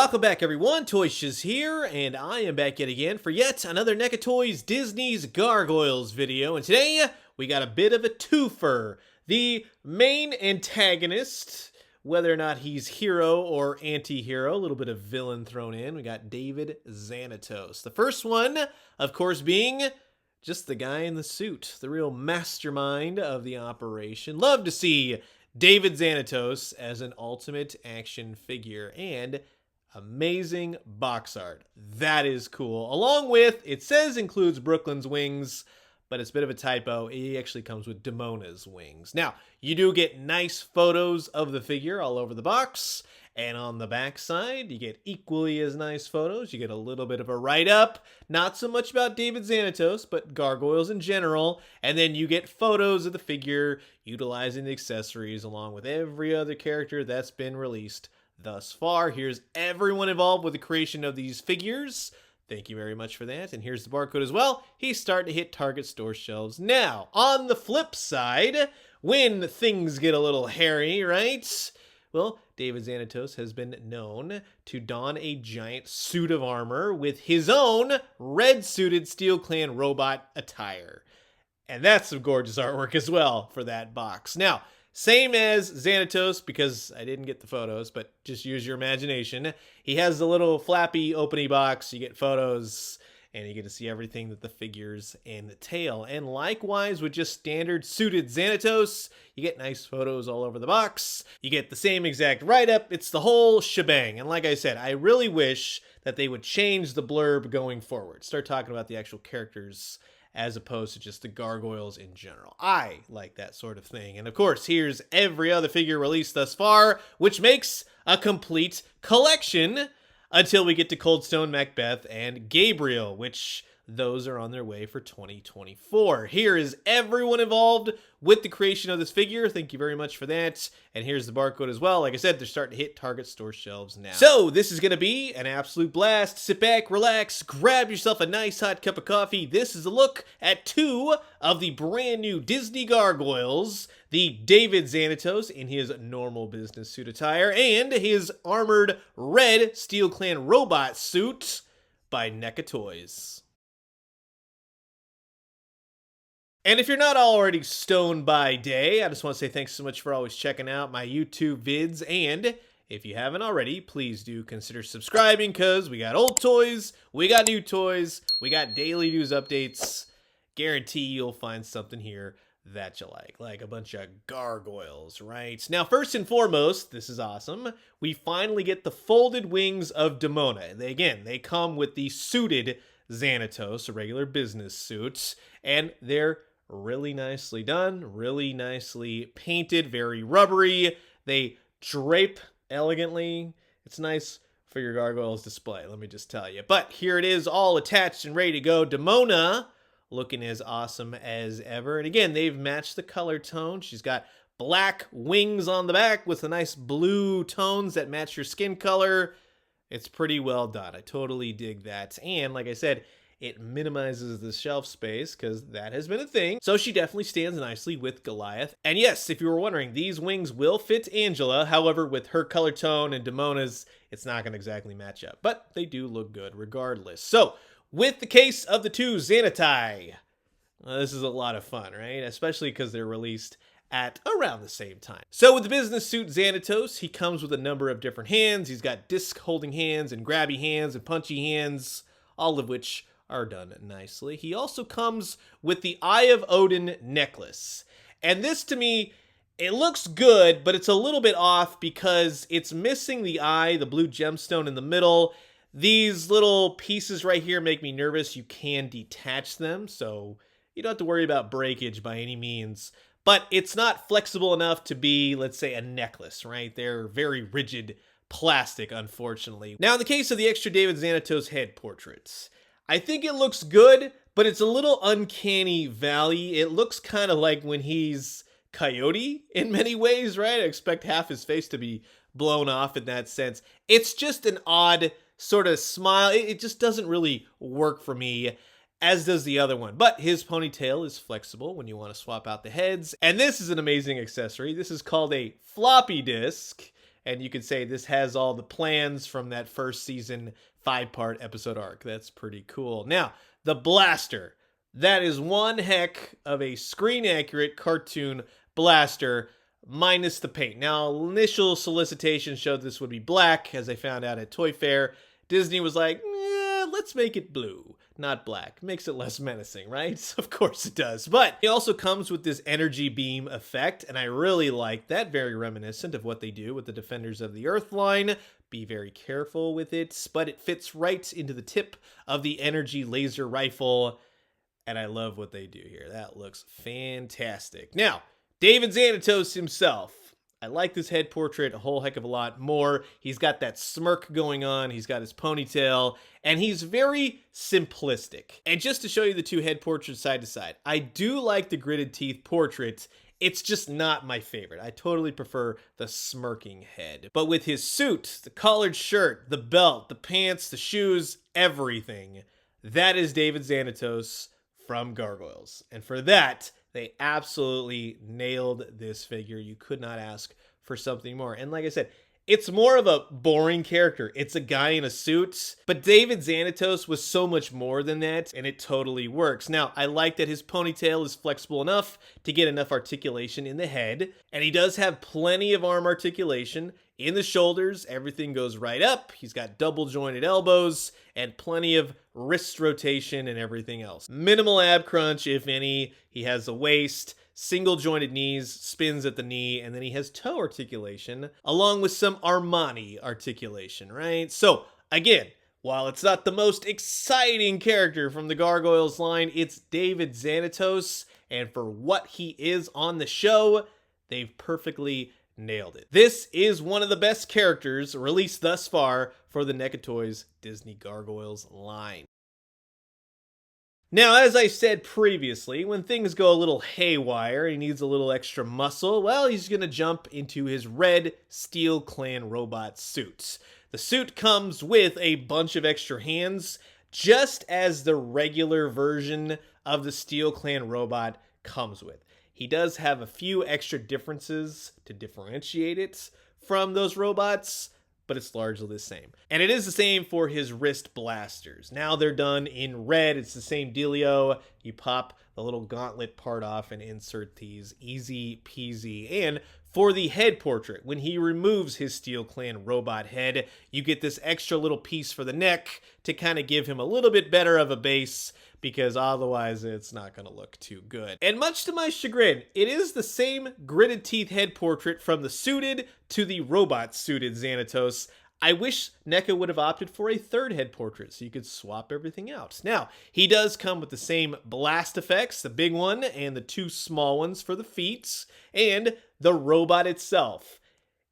Welcome back, everyone. Toyshiz here, and I am back yet again for yet another NECA Toys Disney's Gargoyles video. And today, we got a bit of a twofer. The main antagonist, whether or not he's hero or anti-hero, a little bit of villain thrown in. We got David Xanatos. The first one, of course, being just the guy in the suit, the real mastermind of the operation. Love to see David Xanatos as an ultimate action figure, and amazing box art. That is cool. Along with, it says includes Brooklyn's wings, but it's a bit of a typo. It actually comes with Demona's wings. Now, you do get nice photos of the figure all over the box, and on the back side, you get equally as nice photos. You get a little bit of a write-up, not so much about David Xanatos, but gargoyles in general, and then you get photos of the figure utilizing the accessories along with every other character that's been released thus far. Here's everyone involved with the creation of these figures. Thank you very much for that. And here's the barcode as well. He's starting to hit Target store shelves now. On the flip side, when things get a little hairy, right? Well, David Xanatos has been known to don a giant suit of armor with his own red-suited Steel Clan robot attire. And that's some gorgeous artwork as well for that box. Now, same as Xanatos, because I didn't get the photos, but just use your imagination. He has the little flappy opening box. You get photos, and you get to see everything that the figures entail. And likewise, with just standard suited Xanatos, you get nice photos all over the box. You get the same exact write-up. It's the whole shebang. And like I said, I really wish that they would change the blurb going forward. Start talking about the actual characters as opposed to just the gargoyles in general. I like that sort of thing. And of course, here's every other figure released thus far, which makes a complete collection until we get to Coldstone, Macbeth, and Gabriel, which those are on their way for 2024. Here is everyone involved with the creation of this figure. Thank you very much for that. And here's the barcode as well. Like I said, they're starting to hit Target store shelves now. So this is going to be an absolute blast. Sit back, relax, grab yourself a nice hot cup of coffee. This is a look at two of the brand new Disney Gargoyles, the David Xanatos in his normal business suit attire, and his armored red Steel Clan robot suit by NECA Toys. And if you're not already stoned by day, I just want to say thanks so much for always checking out my YouTube vids. And if you haven't already, please do consider subscribing, because we got old toys, we got new toys, we got daily news updates. Guarantee you'll find something here that you like a bunch of gargoyles, right? Now, first and foremost, this is awesome. We finally get the folded wings of Demona. They come with the suited Xanatos, a regular business suit, and they're really nicely done, really nicely painted, very rubbery. They drape elegantly. It's nice for your gargoyles display, let me just tell you. But here it is, all attached and ready to go. Demona, looking as awesome as ever. And again, they've matched the color tone. She's got black wings on the back with the nice blue tones that match your skin color. It's pretty well done. I totally dig that. And like I said, it minimizes the shelf space, because that has been a thing. So she definitely stands nicely with Goliath. And yes, if you were wondering, these wings will fit Angela. However, with her color tone and Demona's, it's not going to exactly match up. But they do look good regardless. So, with the case of the two Xanati, this is a lot of fun, right? Especially because they're released at around the same time. So with the business suit Xanatos, he comes with a number of different hands. He's got disc holding hands and grabby hands and punchy hands, all of which are done nicely. He also comes with the Eye of Odin necklace. And this, to me, it looks good, but it's a little bit off because it's missing the eye, the blue gemstone in the middle. These little pieces right here make me nervous. You can detach them, so you don't have to worry about breakage by any means. But it's not flexible enough to be, let's say, a necklace, right? They're very rigid plastic, unfortunately. Now, in the case of the extra David Xanatos head portraits, I think it looks good, but it's a little uncanny valley. It looks kind of like when he's Coyote in many ways, right? I expect half his face to be blown off in that sense. It's just an odd sort of smile. It just doesn't really work for me, as does the other one. But his ponytail is flexible when you want to swap out the heads. And this is an amazing accessory. This is called a floppy disk. and you could say this has all the plans from that first season 5-part episode arc. That's pretty cool. Now, the blaster. That is one heck of a screen-accurate cartoon blaster, minus the paint. Now, initial solicitation showed this would be black, as I found out at Toy Fair. Disney was like, let's make it blue, not black. Makes it less menacing, right? Of course it does. But it also comes with this energy beam effect, and I really like that. Very reminiscent of what they do with the Defenders of the Earth line. Be very careful with it, but it fits right into the tip of the energy laser rifle, and I love what they do here. That looks fantastic. Now, David Xanatos himself. I like this head portrait a whole heck of a lot more. He's got that smirk going on. He's got his ponytail, and he's very simplistic. And just to show you the two head portraits side to side, I do like the gritted teeth portrait. It's just not my favorite. I totally prefer the smirking head. But with his suit, the collared shirt, the belt, the pants, the shoes, everything, that is David Xanatos from Gargoyles. And for that, they absolutely nailed this figure. You could not ask for something more. And like I said, it's more of a boring character. It's a guy in a suit, but David Xanatos was so much more than that, and it totally works. Now, I like that his ponytail is flexible enough to get enough articulation in the head, and he does have plenty of arm articulation. In the shoulders, everything goes right up. He's got double jointed elbows and plenty of wrist rotation and everything else. Minimal ab crunch, if any. He has a waist, single jointed knees, spins at the knee, and then he has toe articulation, along with some Armani articulation, right? So, again, while it's not the most exciting character from the Gargoyles line, it's David Xanatos, and for what he is on the show, they've perfectly nailed it. This is one of the best characters released thus far for the NECA Toys Disney Gargoyles line. Now, as I said previously, when things go a little haywire, he needs a little extra muscle, well, he's going to jump into his red Steel Clan robot suit. The suit comes with a bunch of extra hands, just as the regular version of the Steel Clan robot comes with. He does have a few extra differences to differentiate it from those robots, but it's largely the same. And it is the same for his wrist blasters. Now they're done in red. It's the same dealio. You pop the little gauntlet part off and insert these. Easy peasy. And for the head portrait, when he removes his Steel Clan robot head, you get this extra little piece for the neck to kind of give him a little bit better of a base, because otherwise it's not going to look too good. And much to my chagrin, it is the same gritted teeth head portrait from the suited to the robot suited Xanatos. I wish NECA would have opted for a third head portrait so you could swap everything out. Now, he does come with the same blast effects, the big one and the two small ones for the feet, and the robot itself.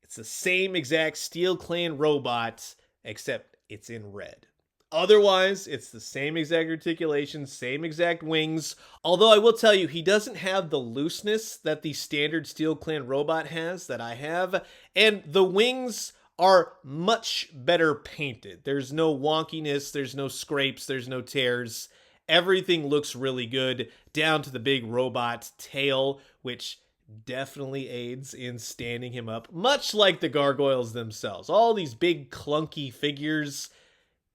It's the same exact Steel Clan robot, except it's in red. Otherwise, it's the same exact articulation, same exact wings. Although I will tell you, he doesn't have the looseness that the standard Steel Clan robot has, that I have. And the wings are much better painted. There's no wonkiness, there's no scrapes, there's no tears. Everything looks really good, down to the big robot tail, which definitely aids in standing him up, much like the Gargoyles themselves. All these big clunky figures,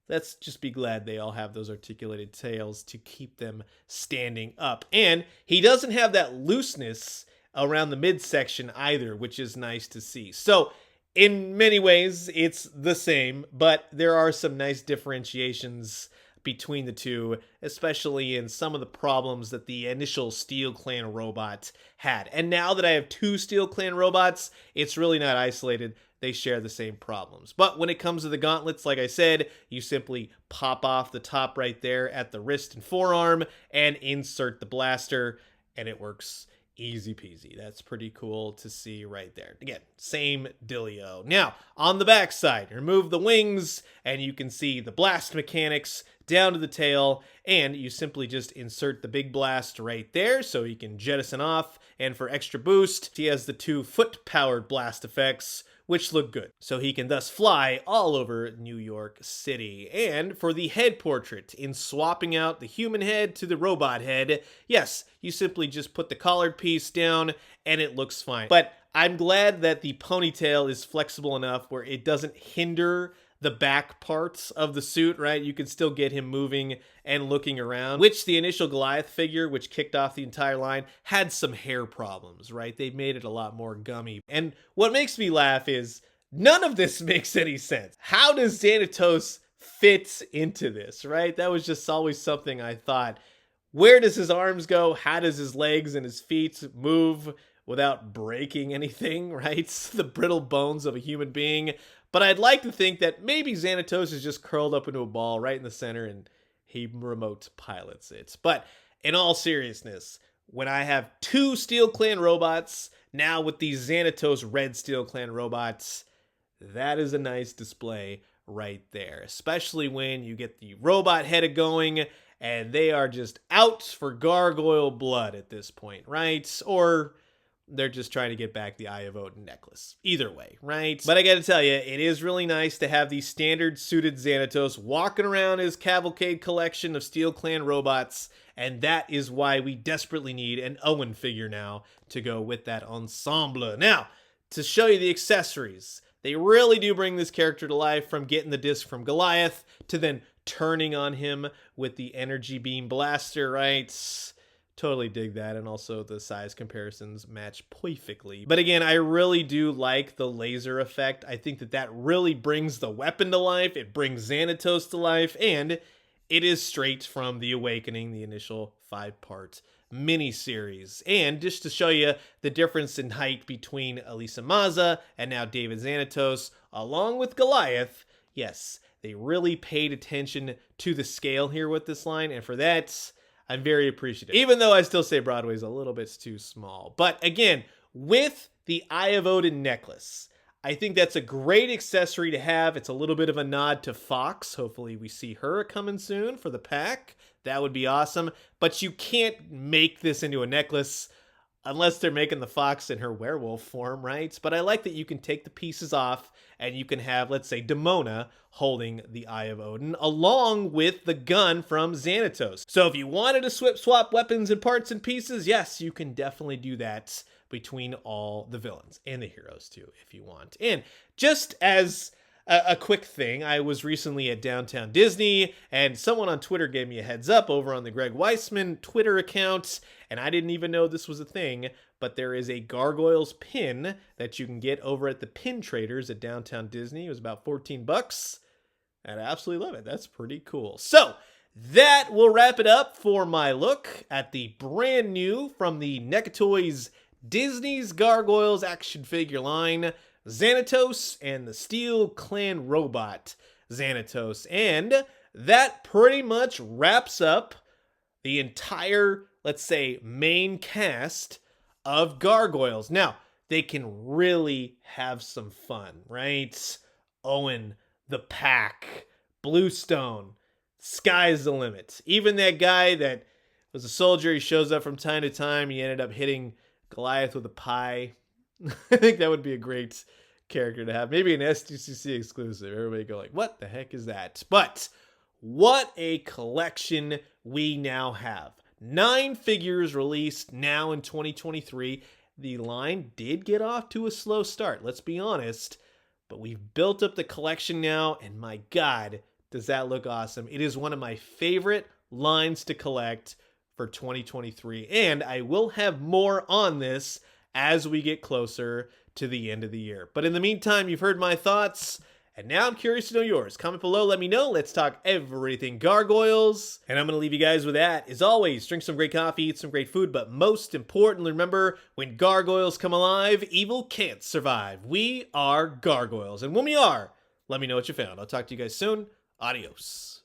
let's just be glad they all have those articulated tails to keep them standing up. And he doesn't have that looseness around the midsection either, which is nice to see. So in many ways, it's the same, but there are some nice differentiations between the two, especially in some of the problems that the initial Steel Clan robot had. And now that I have two Steel Clan robots, it's really not isolated. They share the same problems. But when it comes to the gauntlets, like I said, you simply pop off the top right there at the wrist and forearm and insert the blaster, and it works easy peasy. That's pretty cool to see right there. Again, same dealio. Now, on the back side, remove the wings, and you can see the blast mechanics down to the tail, and you simply just insert the big blast right there so you can jettison off. And for extra boost, he has the two foot-powered blast effects, which look good. So he can thus fly all over New York City. And for the head portrait, in swapping out the human head to the robot head, yes, you simply just put the collared piece down and it looks fine. But I'm glad that the ponytail is flexible enough where it doesn't hinder the back parts of the suit, right? You can still get him moving and looking around, which the initial Goliath figure, which kicked off the entire line, had some hair problems, right? They made it a lot more gummy. And what makes me laugh is none of this makes any sense. How does Xanitos fit into this, right? That was just always something I thought. Where does his arms go? How does his legs and his feet move without breaking anything, right? The brittle bones of a human being. But I'd like to think that maybe Xanatos is just curled up into a ball right in the center and he remote pilots it. But in all seriousness, when I have two Steel Clan robots, now with these Xanatos Red Steel Clan robots, that is a nice display right there. Especially when you get the robot head going and they are just out for gargoyle blood at this point, right? Or they're just trying to get back the Eye of Odin necklace. Either way, right? But I gotta tell you, it is really nice to have the standard suited Xanatos walking around his cavalcade collection of Steel Clan robots, and that is why we desperately need an Owen figure now to go with that ensemble. Now, to show you the accessories, they really do bring this character to life, from getting the disc from Goliath to then turning on him with the energy beam blaster, right? Totally dig that, and also the size comparisons match perfectly. But again, I really do like the laser effect. I think that that really brings the weapon to life. It brings Xanatos to life, and it is straight from The Awakening, the initial 5-part miniseries. And just to show you the difference in height between Elisa Maza and now DAVID XANTOS, along with Goliath, yes, they really paid attention to the scale here with this line, and for that, I'm very appreciative, even though I still say Broadway's a little bit too small. But again, with the Eye of Odin necklace, I think that's a great accessory to have. It's a little bit of a nod to Fox. Hopefully we see her coming soon for the pack. That would be awesome. But you can't make this into a necklace unless they're making the Fox in her werewolf form, right? But I like that you can take the pieces off and you can have, let's say, Demona holding the Eye of Odin along with the gun from Xanatos. So if you wanted to swap weapons and parts and pieces, yes, you can definitely do that between all the villains and the heroes too, if you want. And just as a quick thing, I was recently at Downtown Disney, and someone on Twitter gave me a heads up over on the Greg Weisman Twitter account, and I didn't even know this was a thing, but there is a Gargoyles pin that you can get over at the Pin Traders at Downtown Disney. It was about 14 bucks, and I absolutely love it. That's pretty cool. So that will wrap it up for my look at the brand new from the NECA Toys Disney's Gargoyles action figure line, Xanatos and the Steel Clan robot Xanatos. And that pretty much wraps up the entire, let's say, main cast of Gargoyles. Now, they can really have some fun, right? Owen, the Pack, Bluestone, sky's the limit. Even that guy that was a soldier, he shows up from time to time, he ended up hitting Goliath with a pie. I think that would be a great character to have. Maybe an SDCC exclusive. Everybody go like, what the heck is that? But what a collection we now have. 9 figures released now in 2023. The line did get off to a slow start, let's be honest. But we've built up the collection now, and my God, does that look awesome. It is one of my favorite lines to collect for 2023. And I will have more on this as we get closer to the end of the year. But in the meantime, you've heard my thoughts, and now I'm curious to know yours. Comment below, let me know. Let's talk everything Gargoyles. And I'm going to leave you guys with that. As always, drink some great coffee, eat some great food, but most importantly, remember, when Gargoyles come alive, evil can't survive. We are Gargoyles. And when we are, let me know what you found. I'll talk to you guys soon. Adios.